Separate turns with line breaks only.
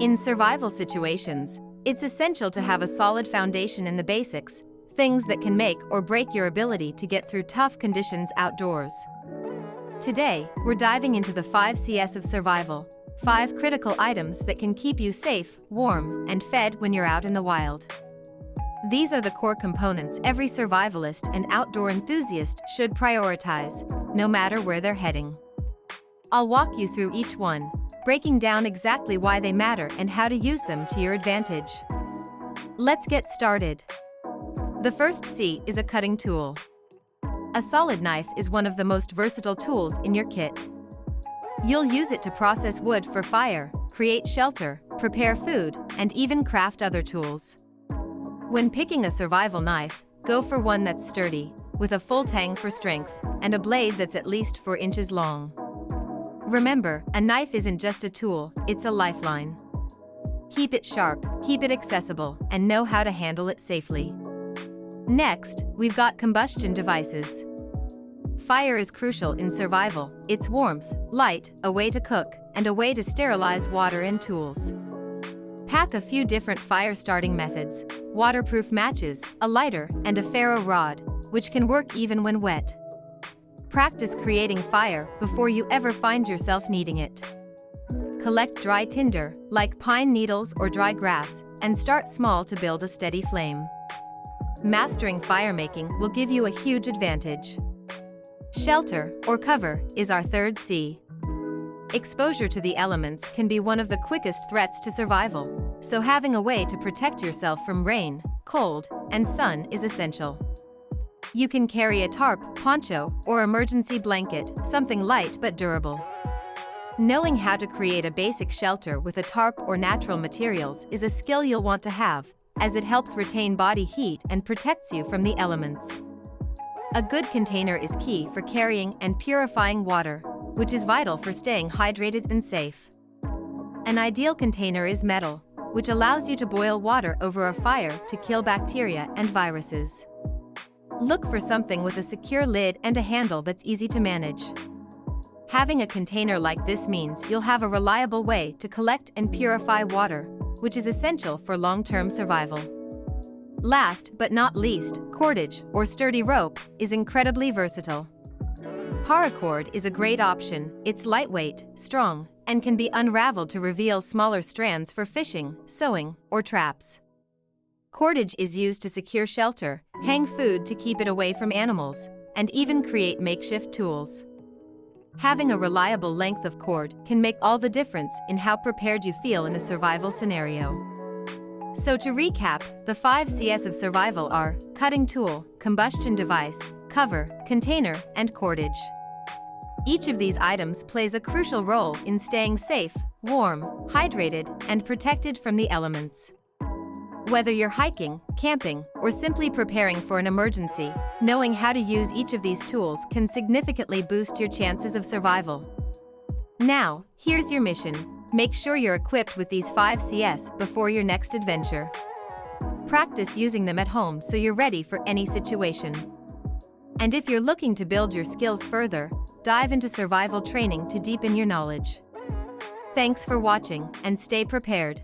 In survival situations, it's essential to have a solid foundation in the basics, things that can make or break your ability to get through tough conditions outdoors. Today, we're diving into the 5 Cs of survival, 5 critical items that can keep you safe, warm, and fed when you're out in the wild. These are the core components every survivalist and outdoor enthusiast should prioritize, no matter where they're heading. I'll walk you through each one, breaking down exactly why they matter and how to use them to your advantage. Let's get started. The first C is a cutting tool. A solid knife is one of the most versatile tools in your kit. You'll use it to process wood for fire, create shelter, prepare food, and even craft other tools. When picking a survival knife, go for one that's sturdy, with a full tang for strength, and a blade that's at least 4 inches long. Remember, a knife isn't just a tool, it's a lifeline. Keep it sharp, keep it accessible, and know how to handle it safely. Next, we've got combustion devices. Fire is crucial in survival. It's warmth, light, a way to cook, and a way to sterilize water and tools. Pack a few different fire-starting methods: waterproof matches, a lighter, and a ferro rod, which can work even when wet. Practice creating fire before you ever find yourself needing it. Collect dry tinder, like pine needles or dry grass, and start small to build a steady flame. Mastering firemaking will give you a huge advantage. Shelter, or cover, is our third C. Exposure to the elements can be one of the quickest threats to survival, so having a way to protect yourself from rain, cold, and sun is essential. You can carry a tarp, poncho, or emergency blanket, something light but durable. Knowing how to create a basic shelter with a tarp or natural materials is a skill you'll want to have, as it helps retain body heat and protects you from the elements. A good container is key for carrying and purifying water, which is vital for staying hydrated and safe. An ideal container is metal, which allows you to boil water over a fire to kill bacteria and viruses. Look for something with a secure lid and a handle that's easy to manage. Having a container like this means you'll have a reliable way to collect and purify water, which is essential for long-term survival. Last but not least, cordage, or sturdy rope, is incredibly versatile. Paracord is a great option. It's lightweight, strong, and can be unraveled to reveal smaller strands for fishing, sewing, or traps. Cordage is used to secure shelter, hang food to keep it away from animals, and even create makeshift tools. Having a reliable length of cord can make all the difference in how prepared you feel in a survival scenario. So to recap, the 5 Cs of survival are cutting tool, combustion device, cover, container, and cordage. Each of these items plays a crucial role in staying safe, warm, hydrated, and protected from the elements. Whether you're hiking, camping, or simply preparing for an emergency, knowing how to use each of these tools can significantly boost your chances of survival. Now, here's your mission. Make sure you're equipped with these 5 Cs before your next adventure. Practice using them at home so you're ready for any situation. And if you're looking to build your skills further, dive into survival training to deepen your knowledge. Thanks for watching, and stay prepared.